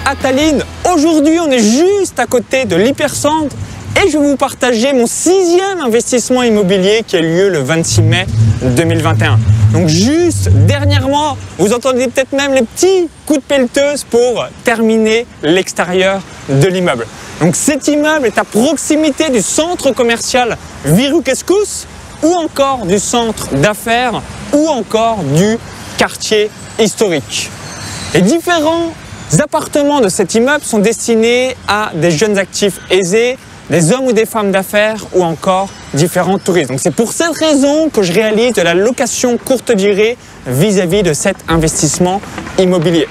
à Tallinn. Aujourd'hui, on est juste à côté de l'hypercentre et je vais vous partager mon 6e investissement immobilier qui a lieu le 26 mai 2021. Donc juste dernièrement, vous entendez peut-être même les petits coups de pelleteuse pour terminer l'extérieur de l'immeuble. Donc cet immeuble est à proximité du centre commercial Virukeskus ou encore du centre d'affaires ou encore du quartier historique. Les différents appartements de cet immeuble sont destinés à des jeunes actifs aisés, des hommes ou des femmes d'affaires ou encore différents touristes. Donc c'est pour cette raison que je réalise de la location courte durée vis-à-vis de cet investissement immobilier.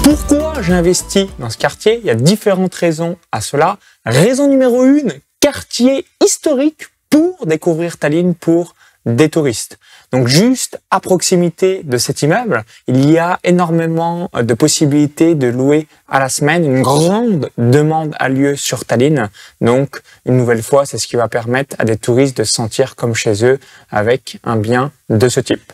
Pourquoi j'investis dans ce quartier? Il y a différentes raisons à cela. Raison numéro 1, quartier historique pour découvrir Tallinn pour des touristes. Donc juste à proximité de cet immeuble, il y a énormément de possibilités de louer à la semaine. Une grande demande a lieu sur Tallinn. Donc une nouvelle fois, c'est ce qui va permettre à des touristes de se sentir comme chez eux avec un bien de ce type.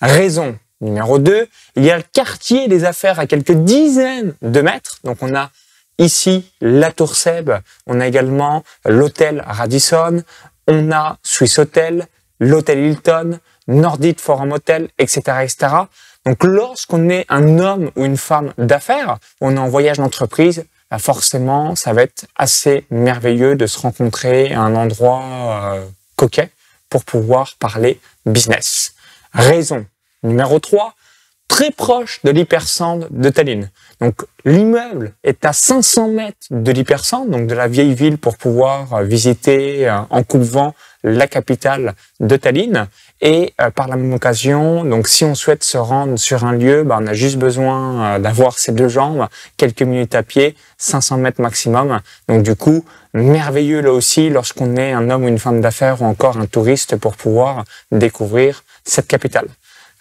Raison numéro 2, il y a le quartier des affaires à quelques dizaines de mètres. Donc on a ici la Tour Seb, on a également l'hôtel Radisson, on a Swiss Hotel, l'hôtel Hilton, Nordic Forum Hotel, etc., etc. Donc lorsqu'on est un homme ou une femme d'affaires, on est en voyage d'entreprise, forcément ça va être assez merveilleux de se rencontrer à un endroit coquet pour pouvoir parler business. Raison numéro 3, très proche de l'hypercentre de Tallinn. Donc l'immeuble est à 500 mètres de l'hypercentre, donc de la vieille ville, pour pouvoir visiter en coupe-vent la capitale de Tallinn. Et par la même occasion, donc si on souhaite se rendre sur un lieu, on a juste besoin d'avoir ses 2 jambes, quelques minutes à pied, 500 mètres maximum. Donc du coup, merveilleux là aussi lorsqu'on est un homme ou une femme d'affaires ou encore un touriste pour pouvoir découvrir cette capitale.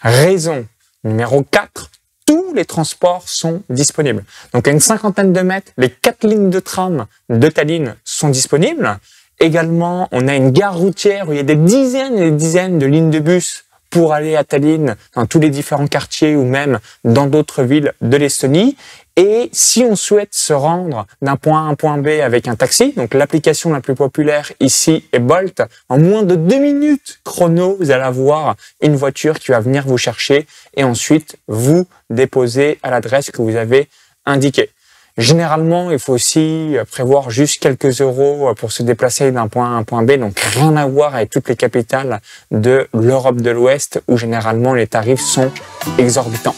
Raison numéro 4, tous les transports sont disponibles. Donc à une cinquantaine de mètres, les 4 lignes de tram de Tallinn sont disponibles. Également, on a une gare routière où il y a des dizaines et des dizaines de lignes de bus pour aller à Tallinn dans tous les différents quartiers ou même dans d'autres villes de l'Estonie. Et si on souhaite se rendre d'un point A à un point B avec un taxi, donc l'application la plus populaire ici est Bolt, en moins de 2 minutes chrono, vous allez avoir une voiture qui va venir vous chercher et ensuite vous déposer à l'adresse que vous avez indiquée. Généralement, il faut aussi prévoir juste quelques euros pour se déplacer d'un point A à un point B, donc rien à voir avec toutes les capitales de l'Europe de l'Ouest où généralement les tarifs sont exorbitants.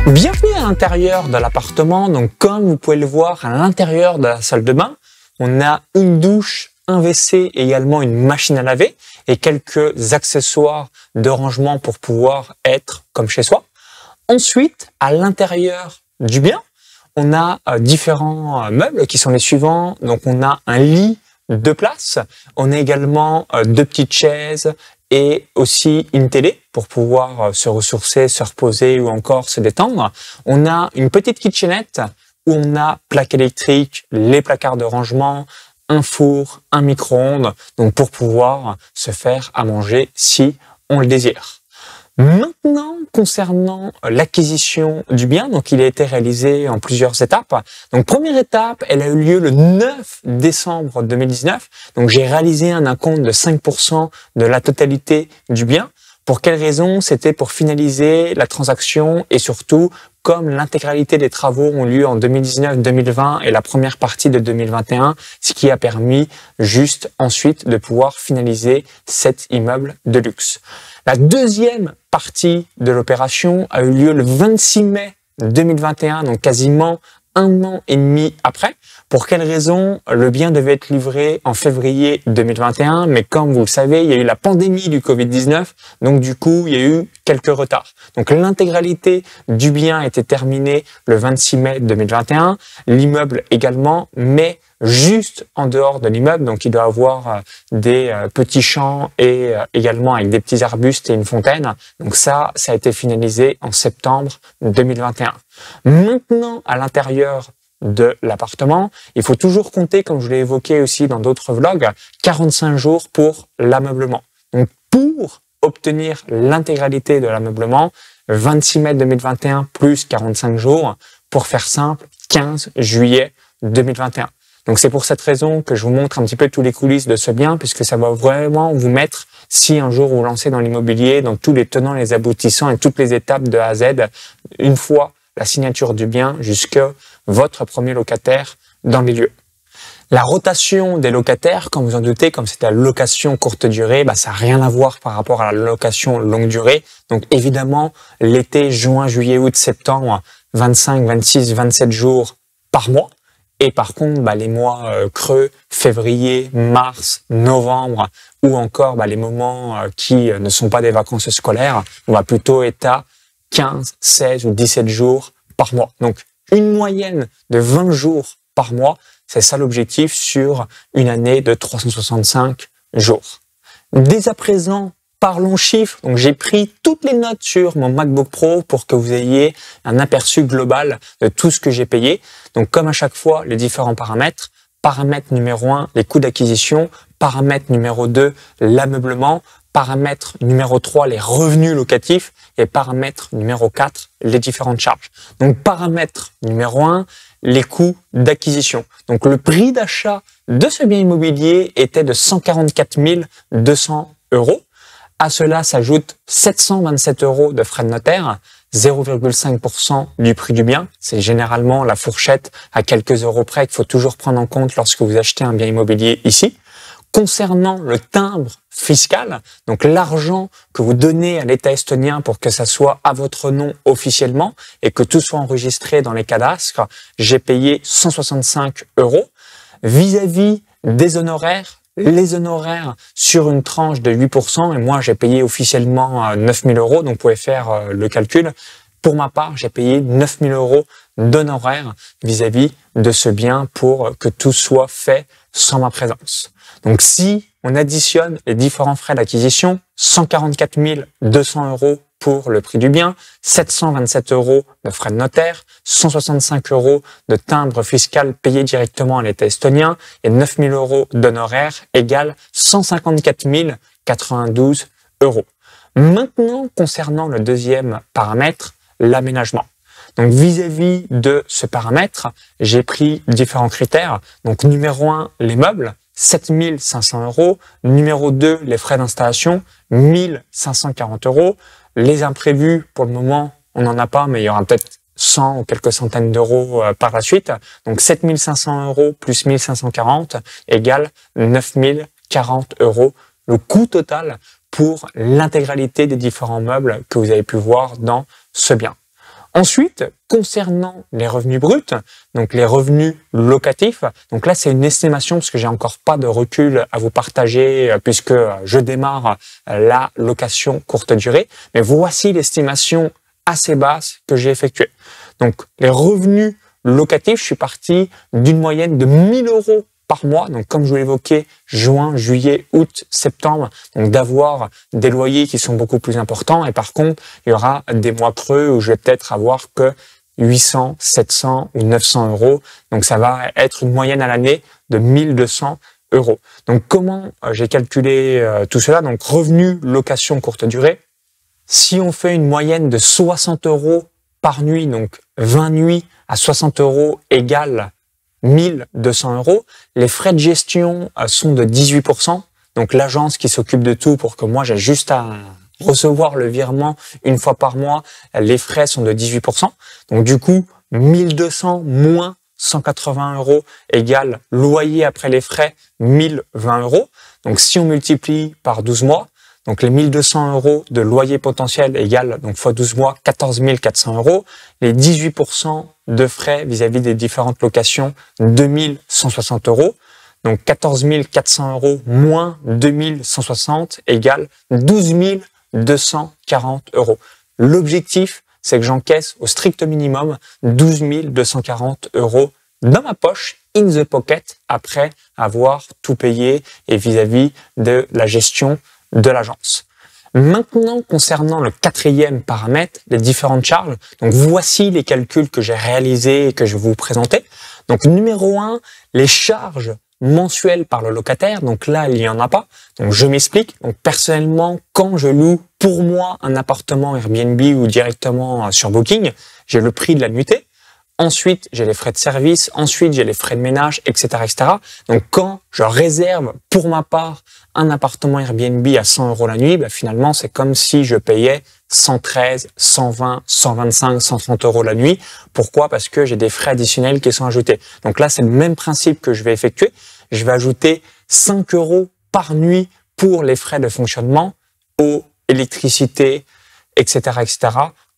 Bienvenue à l'intérieur de l'appartement. Donc comme vous pouvez le voir, à l'intérieur de la salle de bain, on a une douche, un WC et également une machine à laver et quelques accessoires de rangement pour pouvoir être comme chez soi. Ensuite, à l'intérieur du bien, on a différents meubles qui sont les suivants. Donc on a un lit 2 places, on a également 2 petites chaises et aussi une télé pour pouvoir se ressourcer, se reposer ou encore se détendre. On a une petite kitchenette où on a plaque électrique, les placards de rangement, un four, un micro-ondes, donc pour pouvoir se faire à manger si on le désire. Maintenant, concernant l'acquisition du bien, donc il a été réalisé en plusieurs étapes. Donc première étape, elle a eu lieu le 9 décembre 2019. Donc j'ai réalisé un acompte de 5% de la totalité du bien Pour quelle raison? C'était pour finaliser la transaction et surtout, comme l'intégralité des travaux ont lieu en 2019, 2020 et la première partie de 2021, ce qui a permis juste ensuite de pouvoir finaliser cet immeuble de luxe. La deuxième partie de l'opération a eu lieu le 26 mai 2021, donc quasiment un an et demi après. Pour quelle raison? Le bien devait être livré en février 2021, mais comme vous le savez, il y a eu la pandémie du Covid-19, donc du coup, il y a eu quelques retards. Donc l'intégralité du bien était terminée le 26 mai 2021, l'immeuble également, mais juste en dehors de l'immeuble, donc il doit avoir des petits champs et également avec des petits arbustes et une fontaine. Donc ça a été finalisé en septembre 2021. Maintenant, à l'intérieur de l'appartement, il faut toujours compter, comme je l'ai évoqué aussi dans d'autres vlogs, 45 jours pour l'ameublement. Donc pour obtenir l'intégralité de l'ameublement, 26 mai 2021 plus 45 jours, pour faire simple, 15 juillet 2021. Donc c'est pour cette raison que je vous montre un petit peu tous les coulisses de ce bien, puisque ça va vraiment vous mettre, si un jour vous vous lancez dans l'immobilier, dans tous les tenants, les aboutissants et toutes les étapes de A à Z, une fois la signature du bien jusqu'à votre premier locataire dans les lieux. La rotation des locataires, comme vous en doutez, comme c'est la location courte durée, ça n'a rien à voir par rapport à la location longue durée. Donc évidemment, l'été, juin, juillet, août, septembre, 25, 26, 27 jours par mois. Et par contre, les mois creux, février, mars, novembre, ou encore les moments qui ne sont pas des vacances scolaires, on va plutôt être à 15, 16 ou 17 jours par mois. Donc, une moyenne de 20 jours par mois, c'est ça l'objectif sur une année de 365 jours. Dès à présent, parlons chiffres. Donc, j'ai pris toutes les notes sur mon MacBook Pro pour que vous ayez un aperçu global de tout ce que j'ai payé. Donc, comme à chaque fois, les différents paramètres. Paramètre numéro 1, les coûts d'acquisition. Paramètre numéro 2, l'ameublement. Paramètre numéro 3, les revenus locatifs. Et paramètre numéro 4, les différentes charges. Donc, paramètre numéro 1, les coûts d'acquisition. Donc, le prix d'achat de ce bien immobilier était de 144 200 €. À cela s'ajoute 727 € de frais de notaire, 0,5% du prix du bien. C'est généralement la fourchette à quelques euros près qu'il faut toujours prendre en compte lorsque vous achetez un bien immobilier ici. Concernant le timbre fiscal, donc l'argent que vous donnez à l'État estonien pour que ça soit à votre nom officiellement et que tout soit enregistré dans les cadastres, j'ai payé 165 €. Vis-à-vis des honoraires, les honoraires sur une tranche de 8%, et moi j'ai payé officiellement 9 000 €, donc vous pouvez faire le calcul. Pour ma part, j'ai payé 9 000 € d'honoraires vis-à-vis de ce bien pour que tout soit fait sans ma présence. Donc si on additionne les différents frais d'acquisition, 144 200 € pour le prix du bien, 727 € de frais de notaire, 165 € de timbre fiscal payé directement à l'État estonien et 9 000 € d'honoraires égale 154 092 €. Maintenant, concernant le deuxième paramètre, l'aménagement. Donc vis-à-vis de ce paramètre, j'ai pris différents critères. Donc numéro 1, les meubles, 7 500 €. Numéro 2, les frais d'installation, 1 540 €. Les imprévus, pour le moment, on n'en a pas, mais il y aura peut-être 100 ou quelques centaines d'euros par la suite. Donc 7 500 € plus 1 540 égale 9 040 €. Le coût total pour l'intégralité des différents meubles que vous avez pu voir dans ce bien. Ensuite, concernant les revenus bruts, donc les revenus locatifs, donc là c'est une estimation parce que j'ai encore pas de recul à vous partager puisque je démarre la location courte durée, mais voici l'estimation assez basse que j'ai effectuée. Donc les revenus locatifs, je suis parti d'une moyenne de 1 000 € par mois, donc comme je vous l'évoquais, juin, juillet, août, septembre, donc d'avoir des loyers qui sont beaucoup plus importants. Et par contre, il y aura des mois creux où je vais peut-être avoir que 800, 700 ou 900 €. Donc ça va être une moyenne à l'année de 1 200 €. Donc comment j'ai calculé tout cela? Donc revenu location courte durée. Si on fait une moyenne de 60 € par nuit, donc 20 nuits à 60 € égale 1 200 €. Les frais de gestion sont de 18%. Donc l'agence qui s'occupe de tout pour que moi j'ai juste à recevoir le virement une fois par mois, les frais sont de 18%. Donc du coup, 1200 moins 180 € égale loyer après les frais 1020 €. Donc si on multiplie par 12 mois, donc les 1200 € de loyer potentiel égale donc fois 12 mois 14 400 €. Les 18% de frais vis-à-vis des différentes locations 2160 €. Donc 14 400 € moins 2160 égale 12 240 €. L'objectif, c'est que j'encaisse au strict minimum 12 240 € dans ma poche, in the pocket, après avoir tout payé et vis-à-vis de la gestion de l'agence. Maintenant, concernant le quatrième paramètre, les différentes charges, donc voici les calculs que j'ai réalisés et que je vais vous présenter. Donc numéro 1, les charges mensuelles par le locataire, donc là il n'y en a pas. Donc je m'explique. Donc personnellement, quand je loue pour moi un appartement Airbnb ou directement sur Booking, j'ai le prix de la nuitée. Ensuite, j'ai les frais de service. Ensuite, j'ai les frais de ménage, etc., etc. Donc, quand je réserve pour ma part un appartement Airbnb à 100 € la nuit, finalement, c'est comme si je payais 113, 120, 125, 130 € la nuit. Pourquoi? Parce que j'ai des frais additionnels qui sont ajoutés. Donc là, c'est le même principe que je vais effectuer. Je vais ajouter 5 € par nuit pour les frais de fonctionnement, eau, électricité, etc., etc.,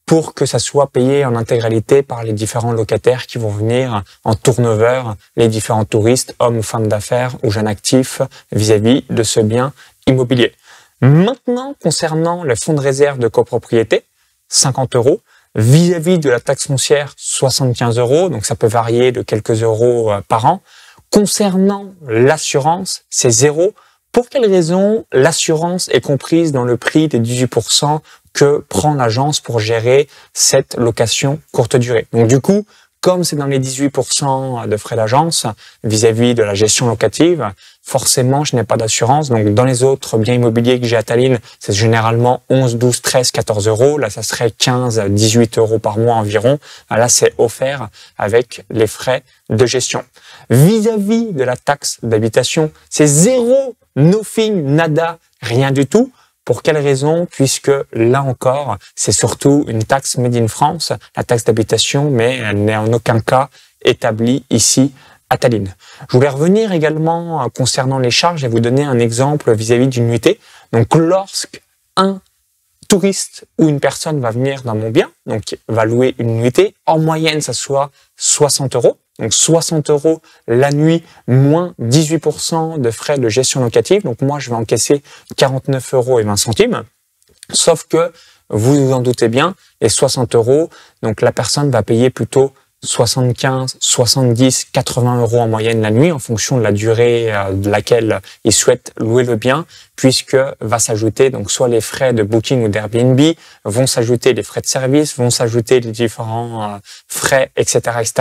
pour que ça soit payé en intégralité par les différents locataires qui vont venir en turnover, les différents touristes, hommes ou femmes d'affaires ou jeunes actifs vis-à-vis de ce bien immobilier. Maintenant, concernant le fonds de réserve de copropriété, 50 €, vis-à-vis de la taxe foncière, 75 €, donc ça peut varier de quelques euros par an. Concernant l'assurance, c'est 0. Pour quelle raison l'assurance est comprise dans le prix des 18% que prend l'agence pour gérer cette location courte durée? Donc du coup, comme c'est dans les 18% de frais d'agence vis-à-vis de la gestion locative, forcément, je n'ai pas d'assurance. Donc dans les autres biens immobiliers que j'ai à Tallinn, c'est généralement 11, 12, 13, 14 €. Là, ça serait 15, 18 € par mois environ. Là, c'est offert avec les frais de gestion. Vis-à-vis de la taxe d'habitation, c'est 0, nothing, nada, rien du tout. Pour quelle raison? Puisque là encore, c'est surtout une taxe made in France, la taxe d'habitation, mais elle n'est en aucun cas établie ici à Tallinn. Je voulais revenir également concernant les charges et vous donner un exemple vis-à-vis d'une nuitée. Donc lorsqu'un touriste ou une personne va venir dans mon bien, donc va louer une nuitée, en moyenne ça soit 60 €. Donc 60 € la nuit, moins 18% de frais de gestion locative. Donc moi, je vais encaisser 49,20 €. Sauf que, vous vous en doutez bien, les 60 €, donc la personne va payer plutôt 75, 70, 80 € en moyenne la nuit en fonction de la durée de laquelle il souhaite louer le bien, puisque va s'ajouter donc soit les frais de booking ou d'Airbnb, vont s'ajouter les frais de service, vont s'ajouter les différents frais, etc., etc.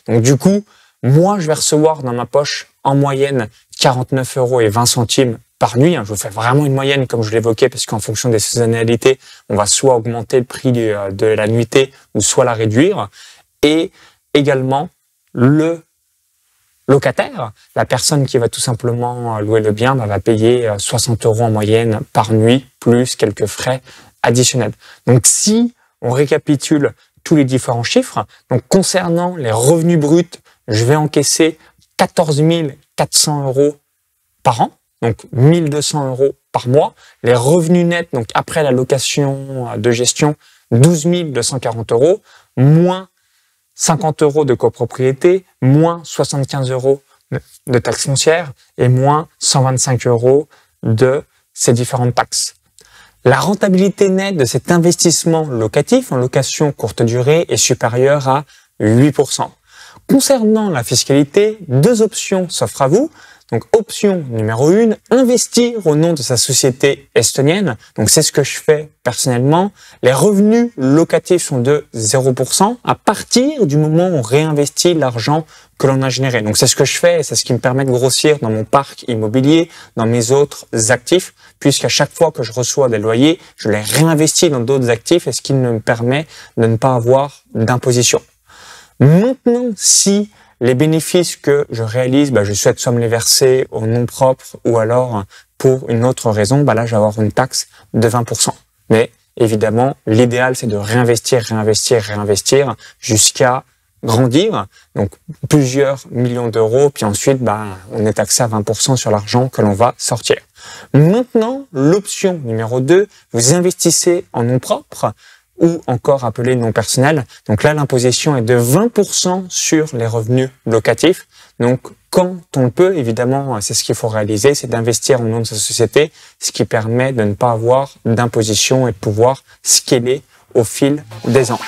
Donc du coup, moi je vais recevoir dans ma poche en moyenne 49,20 € par nuit. Je vous fais vraiment une moyenne comme je l'évoquais, parce qu'en fonction des saisonnalités, on va soit augmenter le prix de la nuitée ou soit la réduire. Et également le locataire, la personne qui va tout simplement louer le bien, va payer 60 € en moyenne par nuit, plus quelques frais additionnels. Donc si on récapitule tous les différents chiffres, donc concernant les revenus bruts, je vais encaisser 14 400 € par an, donc 1200 € par mois. Les revenus nets, donc après la location de gestion, 12 240 €, moins 50 € de copropriété, moins 75 € de taxes foncières et moins 125 € de ces différentes taxes. La rentabilité nette de cet investissement locatif en location courte durée est supérieure à 8%. Concernant la fiscalité, 2 options s'offrent à vous. Donc, option numéro 1, investir au nom de sa société estonienne. Donc, c'est ce que je fais personnellement. Les revenus locatifs sont de 0% à partir du moment où on réinvestit l'argent que l'on a généré. Donc, c'est ce que je fais et c'est ce qui me permet de grossir dans mon parc immobilier, dans mes autres actifs, puisqu'à chaque fois que je reçois des loyers, je les réinvestis dans d'autres actifs et ce qui me permet de ne pas avoir d'imposition. Maintenant, si les bénéfices que je réalise, je souhaite soit me les verser au nom propre ou alors pour une autre raison, là, je vais avoir une taxe de 20%. Mais évidemment, l'idéal, c'est de réinvestir, réinvestir, réinvestir jusqu'à grandir. Donc, plusieurs millions d'euros. Puis ensuite, on est taxé à 20% sur l'argent que l'on va sortir. Maintenant, l'option numéro 2, vous investissez en nom propre ou encore appelé non personnel. Donc là, l'imposition est de 20% sur les revenus locatifs. Donc, quand on peut, évidemment, c'est ce qu'il faut réaliser, c'est d'investir au nom de sa société, ce qui permet de ne pas avoir d'imposition et de pouvoir scaler au fil des ans.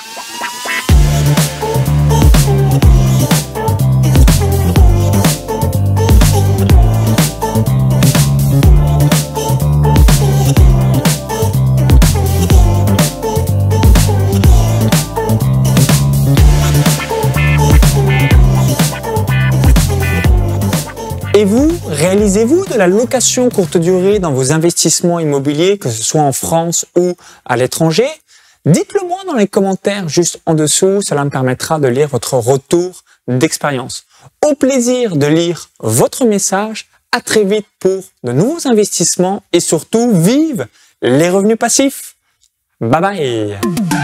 Et vous, réalisez-vous de la location courte durée dans vos investissements immobiliers, que ce soit en France ou à l'étranger? Dites-le moi dans les commentaires juste en dessous, cela me permettra de lire votre retour d'expérience. Au plaisir de lire votre message, à très vite pour de nouveaux investissements et surtout, vive les revenus passifs. Bye bye!